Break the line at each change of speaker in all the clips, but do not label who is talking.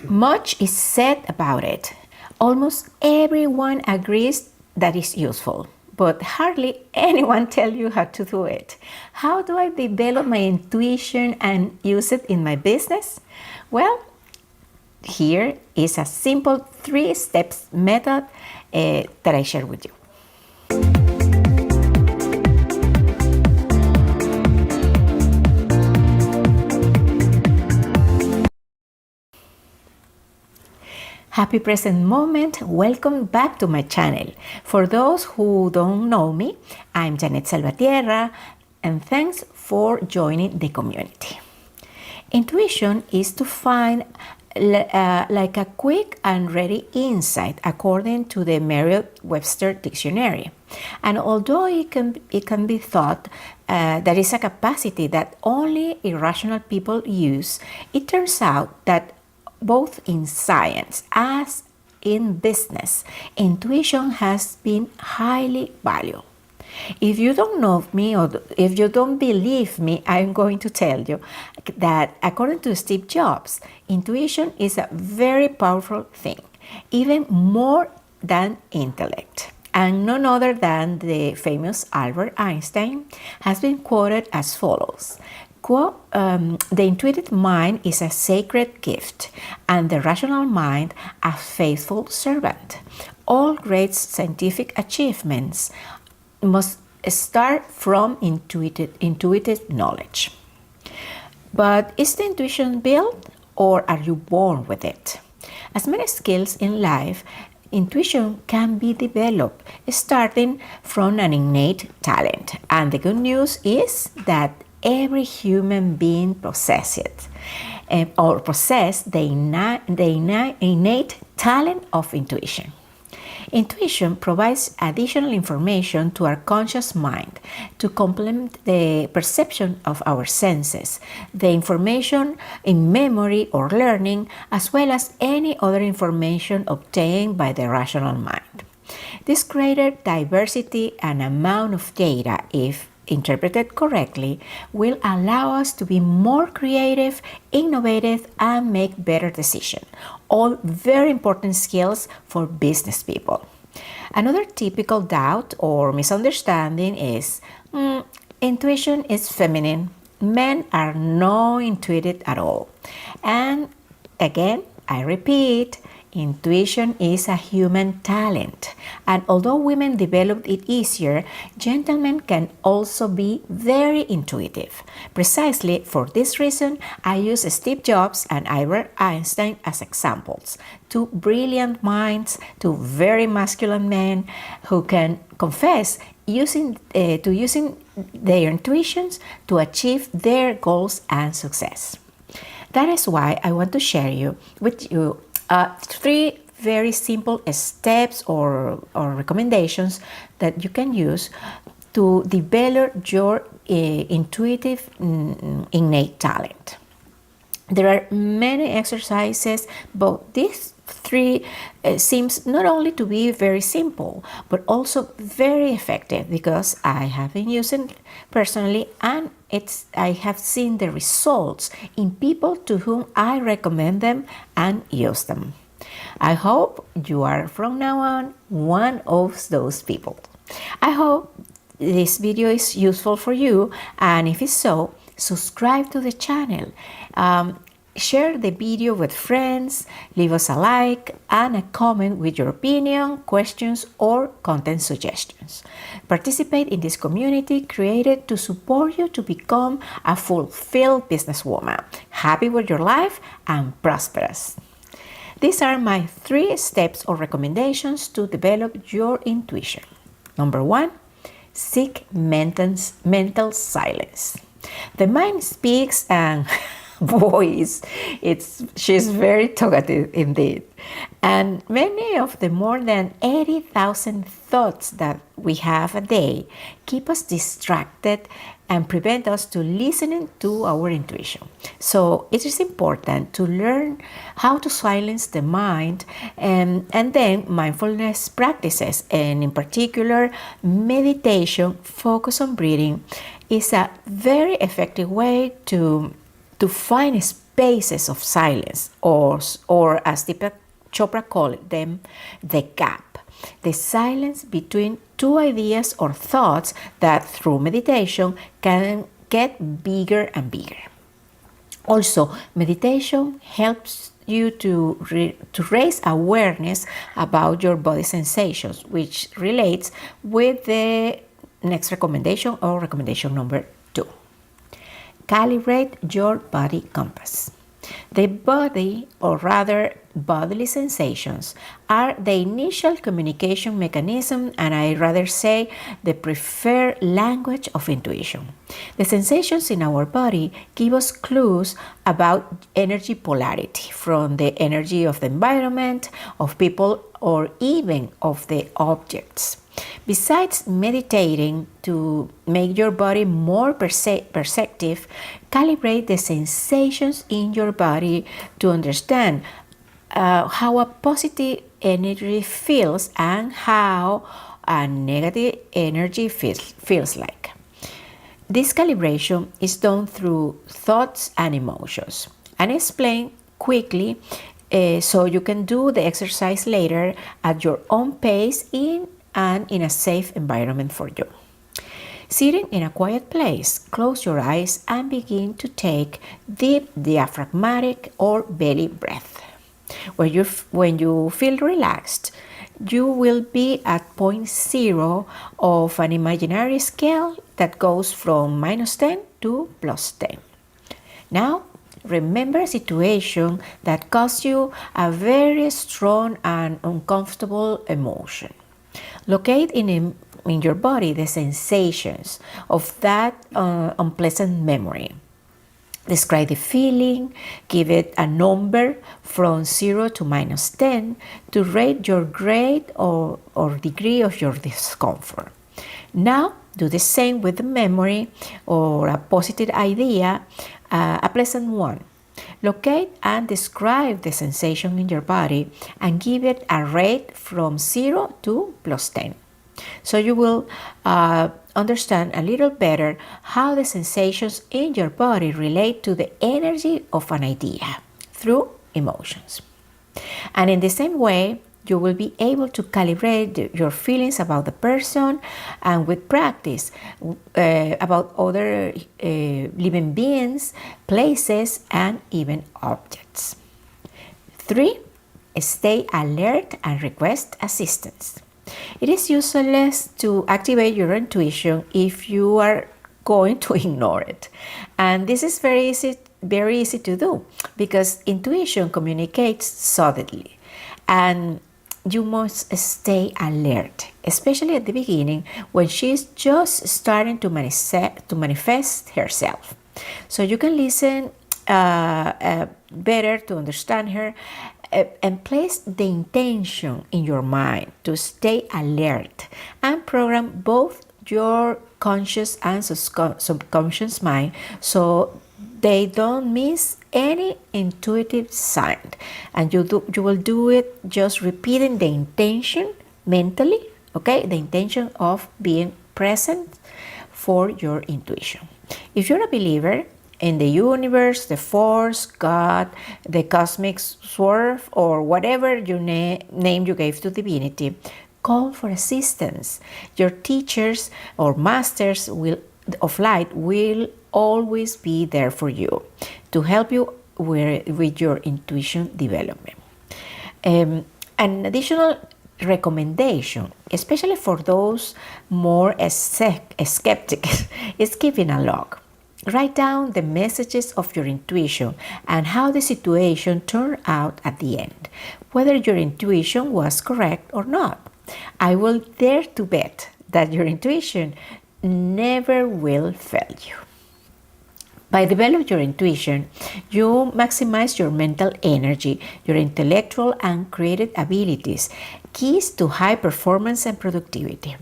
Much is said about it. Almost everyone agrees that it's useful, but hardly anyone tells you how to do it. How do I develop my intuition and use it in my business? Well, here is a simple 3-steps method that I share with you. Happy present moment, welcome back to my channel. For those who don't know me, I'm Jeanette Salvatierra, and thanks for joining the community. Intuition is to find like a quick and ready insight according to the Merriam-Webster dictionary. And although it can be thought that is a capacity that only irrational people use, it turns out that both in science as in business, intuition has been highly valued. If you don't know me or if you don't believe me, I'm going to tell you that according to Steve Jobs, intuition is a very powerful thing, even more than intellect. And none other than the famous Albert Einstein has been quoted as follows. Quote, the intuitive mind is a sacred gift, and the rational mind a faithful servant. All great scientific achievements must start from intuitive knowledge. But is the intuition built, or are you born with it? As many skills in life, intuition can be developed starting from an innate talent. And the good news is that every human being possesses the innate talent of intuition. Intuition provides additional information to our conscious mind to complement the perception of our senses, the information in memory or learning, as well as any other information obtained by the rational mind. This greater diversity and amount of data, if interpreted correctly, will allow us to be more creative, innovative, and make better decisions. All very important skills for business people. Another typical doubt or misunderstanding is intuition is feminine. Men are not intuitive at all. And again, I repeat, intuition is a human talent, and although women develop it easier, gentlemen can also be very intuitive. Precisely for this reason, I use Steve Jobs and Albert Einstein as examples, two brilliant minds, two very masculine men who can confess using their intuitions to achieve their goals and success. That is why I want to share with you 3 very simple steps or recommendations that you can use to develop your intuitive innate talent. There are many exercises, but these 3 seems not only to be very simple, but also very effective because I have been using personally, and I have seen the results in people to whom I recommend them and use them. I hope you are from now on one of those people. I hope this video is useful for you, and if it's so, subscribe to the channel. Share the video with friends, leave us a like and a comment with your opinion, questions, or content suggestions. Participate in this community created to support you to become a fulfilled businesswoman, happy with your life and prosperous. These are my 3 steps or recommendations to develop your intuition. Number 1, seek mental silence. The mind speaks and voice, she's very talkative indeed. And many of the more than 80,000 thoughts that we have a day keep us distracted and prevent us to listening to our intuition. So it is important to learn how to silence the mind, and then mindfulness practices, and in particular meditation, focus on breathing, is a very effective way to find space spaces of silence, or as Deepak Chopra called them, the gap, the silence between two ideas or thoughts that through meditation can get bigger and bigger. Also, meditation helps you to raise awareness about your body sensations, which relates with the next recommendation, or recommendation number 2. Calibrate your body compass. The body, or rather bodily sensations, are the initial communication mechanism, and I rather say the preferred language of intuition. The sensations in our body give us clues about energy polarity, from the energy of the environment, of people, or even of the objects. Besides meditating to make your body more perceptive, calibrate the sensations in your body to understand how a positive energy feels and how a negative energy feels like. This calibration is done through thoughts and emotions, and explain quickly so you can do the exercise later at your own pace in a safe environment for you. Sitting in a quiet place, close your eyes and begin to take deep diaphragmatic or belly breath. When you feel relaxed, you will be at point 0 of an imaginary scale that goes from -10 to +10. Now, remember a situation that caused you a very strong and uncomfortable emotion. Locate in your body the sensations of that unpleasant memory. Describe the feeling, give it a number from 0 to -10 to rate your grade or degree of your discomfort. Now, do the same with the memory or a positive idea, a pleasant one. Locate and describe the sensation in your body and give it a rate from 0 to +10. So you will understand a little better how the sensations in your body relate to the energy of an idea through emotions. And in the same way, you will be able to calibrate your feelings about the person, and with practice about other living beings, places, and even objects. 3. Stay alert and request assistance. It is useless to activate your intuition if you are going to ignore it. And this is very easy to do, because intuition communicates subtly, and you must stay alert, especially at the beginning when she is just starting to manifest herself. So you can listen better to understand her, and place the intention in your mind to stay alert and program both your conscious and subconscious mind so they don't miss any intuitive sign. And you will do it just repeating the intention mentally, okay? The intention of being present for your intuition. If you're a believer in the universe, the force, God, the cosmic swerve, or whatever your name you gave to divinity, call for assistance. Your teachers or masters of light will always be there for you to help you with your intuition development. An additional recommendation, especially for those more skeptic, is keeping a log. Write down the messages of your intuition and how the situation turned out at the end, whether your intuition was correct or not. I will dare to bet that your intuition never will fail you. By developing your intuition, you maximize your mental energy, your intellectual and creative abilities, keys to high performance and productivity.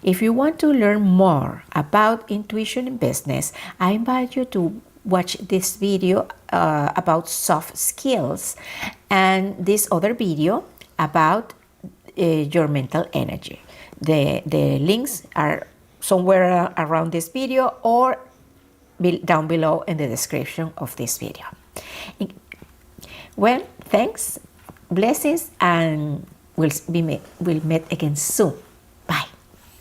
If you want to learn more about intuition in business, I invite you to watch this video about soft skills and this other video about your mental energy. The links are somewhere around this video or down below in the description of this video. Well, thanks, blessings, and we'll meet again soon.